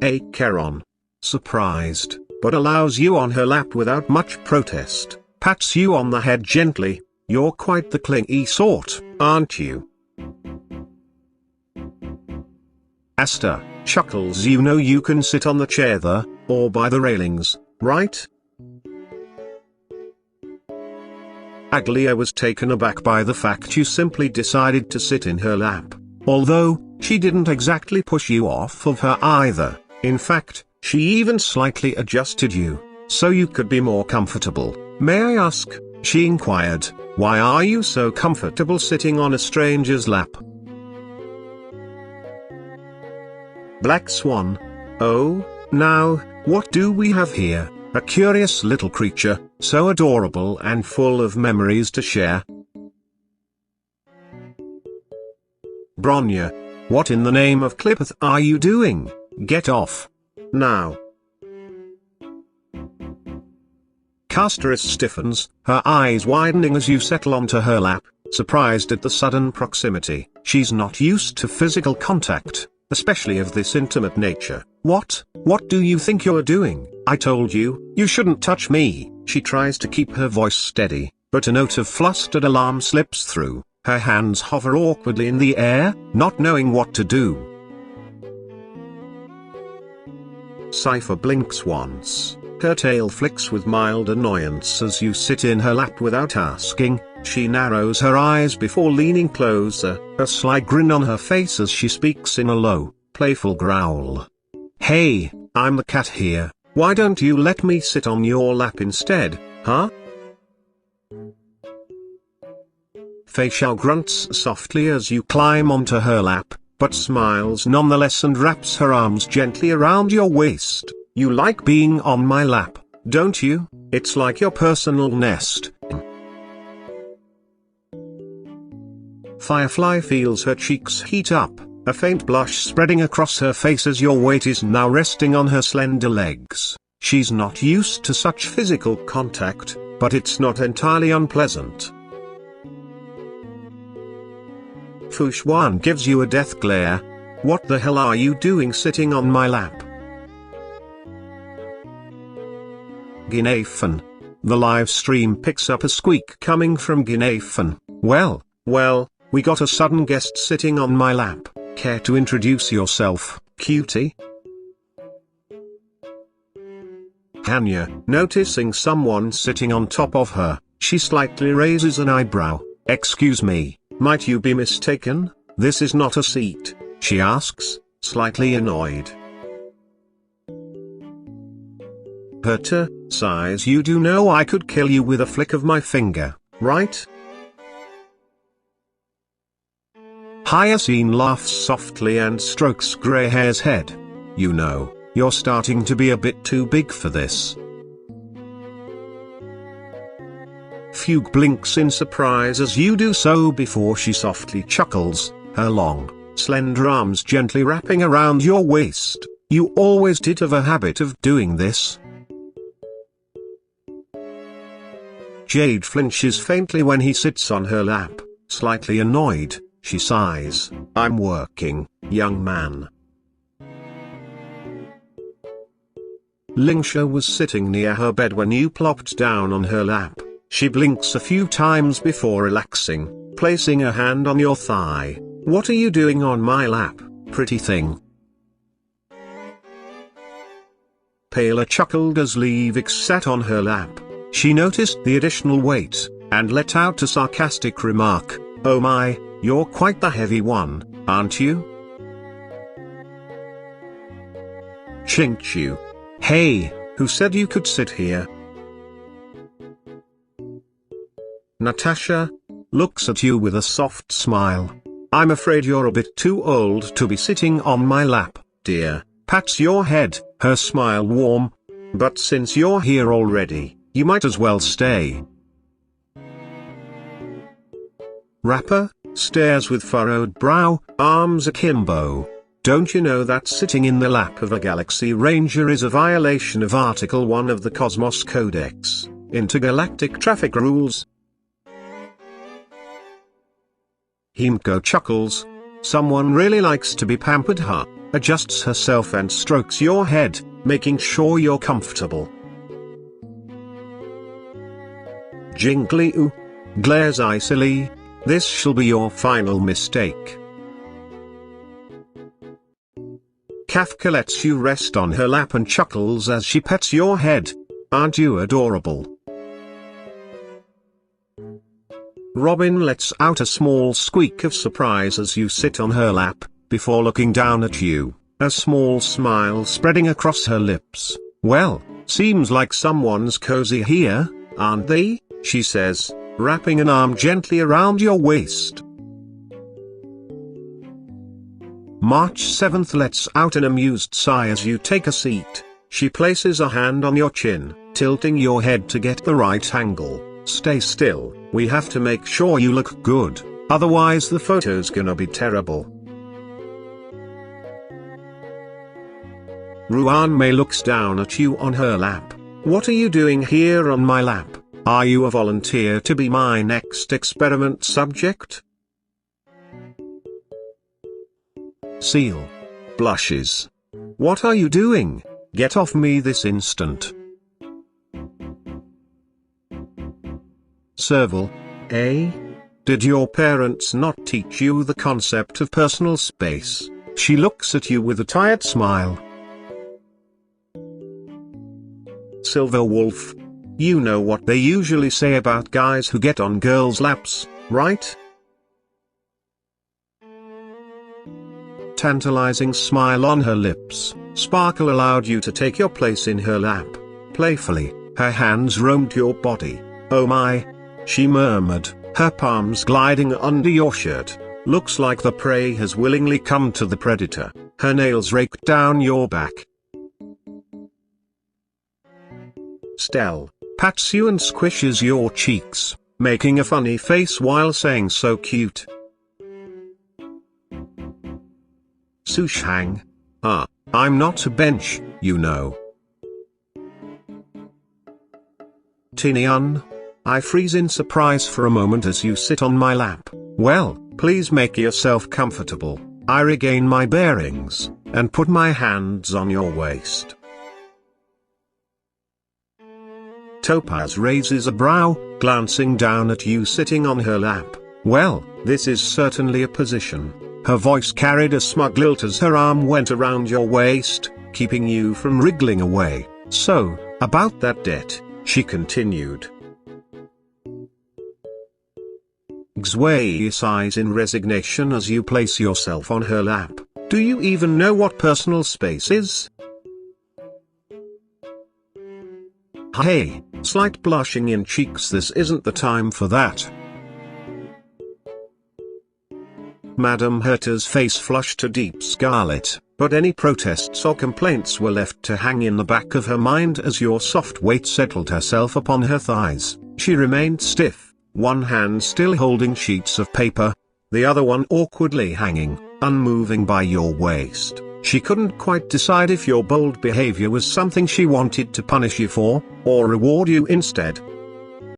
Acheron, surprised, but allows you on her lap without much protest, pats you on the head gently. You're quite the clingy sort, aren't you? Asta chuckles. You know you can sit on the chair there, or by the railings, right? Aglaea was taken aback by the fact you simply decided to sit in her lap, although she didn't exactly push you off of her either. In fact, she even slightly adjusted you, so you could be more comfortable. May I ask, she inquired, why are you so comfortable sitting on a stranger's lap? Black Swan. Oh, now, what do we have here? A curious little creature, so adorable and full of memories to share. Bronya. What in the name of Clippeth are you doing? Get off. Now. Castorice stiffens, her eyes widening as you settle onto her lap, surprised at the sudden proximity. She's not used to physical contact, especially of this intimate nature. What do you think you're doing? I told you, you shouldn't touch me. She tries to keep her voice steady, but a note of flustered alarm slips through. Her hands hover awkwardly in the air, not knowing what to do. Cipher blinks once. Her tail flicks with mild annoyance as you sit in her lap without asking. She narrows her eyes before leaning closer, a sly grin on her face as she speaks in a low, playful growl. Hey, I'm the cat here. Why don't you let me sit on your lap instead, huh? Feixiao grunts softly as you climb onto her lap, but smiles nonetheless and wraps her arms gently around your waist. You like being on my lap, don't you? It's like your personal nest. Firefly feels her cheeks heat up, a faint blush spreading across her face as your weight is now resting on her slender legs. She's not used to such physical contact, but it's not entirely unpleasant. Xuan gives you a death glare. What the hell are you doing sitting on my lap? Guinaifen. The live stream picks up a squeak coming from Guinaifen. Well, we got a sudden guest sitting on my lap. Care to introduce yourself, cutie? Hanya, noticing someone sitting on top of her, she slightly raises an eyebrow. Excuse me, might you be mistaken? This is not a seat, she asks, slightly annoyed. Herta sighs. You do know I could kill you with a flick of my finger, right? Hyacine laughs softly and strokes grey hair's head. You know, you're starting to be a bit too big for this. Fugue blinks in surprise as you do so before she softly chuckles, her long, slender arms gently wrapping around your waist. You always did have a habit of doing this. Jade flinches faintly when he sits on her lap, slightly annoyed. She sighs. I'm working, young man. Lingsha was sitting near her bed when you plopped down on her lap. She blinks a few times before relaxing, placing a hand on your thigh. What are you doing on my lap, pretty thing? Pela chuckled as Leavix sat on her lap. She noticed the additional weight, and let out a sarcastic remark. Oh my, you're quite the heavy one, aren't you? Qingque. Hey, who said you could sit here? Natasha looks at you with a soft smile. I'm afraid you're a bit too old to be sitting on my lap, dear. Pats your head, her smile warm. But since you're here already, you might as well stay. Rappa stares with furrowed brow, arms akimbo. Don't you know that sitting in the lap of a Galaxy Ranger is a violation of Article 1 of the Cosmos Codex, Intergalactic Traffic Rules? Himeko chuckles. Someone really likes to be pampered, huh? Adjusts herself and strokes your head, making sure you're comfortable. Jingliu glares icily. This shall be your final mistake. Kafka lets you rest on her lap and chuckles as she pets your head. Aren't you adorable? Robin lets out a small squeak of surprise as you sit on her lap, before looking down at you, a small smile spreading across her lips. Well, seems like someone's cozy here, aren't they? She says, wrapping an arm gently around your waist. March 7th lets out an amused sigh as you take a seat. She places a hand on your chin, tilting your head to get the right angle. Stay still, we have to make sure you look good, otherwise the photo's gonna be terrible. Ruan Mei looks down at you on her lap. What are you doing here on my lap? Are you a volunteer to be my next experiment subject? Seele blushes. What are you doing? Get off me this instant. Serval, eh? Did your parents not teach you the concept of personal space? She looks at you with a tired smile. Silver Wolf. You know what they usually say about guys who get on girls' laps, right? Tantalizing smile on her lips, Sparkle allowed you to take your place in her lap. Playfully, her hands roamed your body. Oh my! She murmured, her palms gliding under your shirt. Looks like the prey has willingly come to the predator. Her nails raked down your back. Stelle pats you and squishes your cheeks, making a funny face while saying so cute. Sushang. I'm not a bench, you know. Tingyun. I freeze in surprise for a moment as you sit on my lap. Well, please make yourself comfortable. I regain my bearings, and put my hands on your waist. Topaz raises a brow, glancing down at you sitting on her lap. Well, this is certainly a position. Her voice carried a smug lilt as her arm went around your waist, keeping you from wriggling away. So, about that debt, she continued. Xueyi sighs in resignation as you place yourself on her lap. Do you even know what personal space is? Hey, slight blushing in cheeks. This isn't the time for that. Madame Herta's face flushed a deep scarlet, but any protests or complaints were left to hang in the back of her mind as your soft weight settled herself upon her thighs. She remained stiff, one hand still holding sheets of paper, the other one awkwardly hanging, unmoving by your waist. She couldn't quite decide if your bold behavior was something she wanted to punish you for, or reward you instead.